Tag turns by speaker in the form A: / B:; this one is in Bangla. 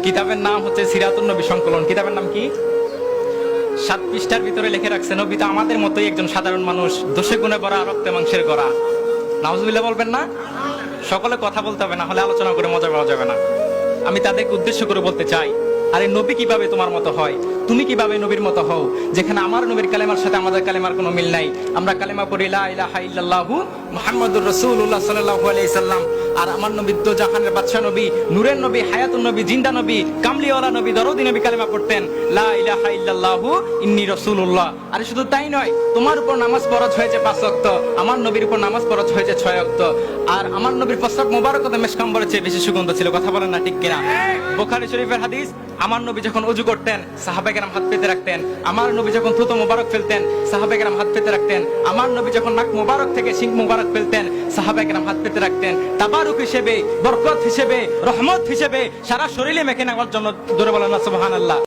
A: কিতাবের নাম হচ্ছে সিরাতুন নবী সংকলন। কিতাবের নাম কি? 7 পৃষ্ঠার ভিতরে লিখে রাখছে নবী তো আমাদের মতোই একজন সাধারণ মানুষ, দোষে গুণে ভরা, রক্তে মাংসের গড়া। নাউজুবিল্লাহ বলবেন না? সকলে কথা বলতে হবে, না হলে আলোচনা করে মজা পাওয়া যাবে না। আমি তাদেরকে উদ্দেশ্য করে বলতে চাই, আরে নবী কিভাবে তোমার মতো হয়, তুমি কিভাবে নবীর মতো হও, যেখানে আমার নবীর কালেমার সাথে আমাদের কালেমার কোনো মিল নাই। আমরা কালেমা পড়ি লা ইলাহা ইল্লাল্লাহু মুহাম্মাদুর রাসূলুল্লাহ সাল্লাল্লাহু আলাইহি সাল্লাম, আর আমার নবী তো জাহানের বাদশা নবী, নূরের নবী, হায়াতুন নবী, জিন্দা নবী, কামলিওয়ালা নবী, দরদি নবী কালেমা পড়তেন লা ইলাহা ইল্লাল্লাহু ইন্নী রাসূলুল্লাহ। আরে শুধু তাই নয়, তোমার উপর নামাজ ফরজ হয়েছে 5 ওয়াক্ত, আমার নবীর উপর নামাজ ফরজ হয়েছে 6 ওয়াক্ত। আর আমার নবীর প্রস্রাব মোবারকতে মেশকাম্বরের চেয়ে বেশি সুগন্ধ ছিল। কথা বলেন না ঠিক কিনা? বুখারী শরীফের হাদিস, আমার নবী যখন ওযু করতেন সাহাবায়ে কেরাম হাত পেতে রাখতেন, আমার নবী যখন থুতু মোবারক ফেলতেন সাহাবায়ে কেরাম হাত পেতে রাখতেন, আমার নবী যখন নাক মোবারক থেকে শিং মোবারক ফেলতেন সাহাবায়ে কেরাম হাত পেতে রাখতেন। তাবারুক হিসেবে, বরকত হিসেবে, রহমত হিসেবে সারা শরীরে মেখে নেওয়ার জন্য। জোরে বলেন না সুবহানাল্লাহ।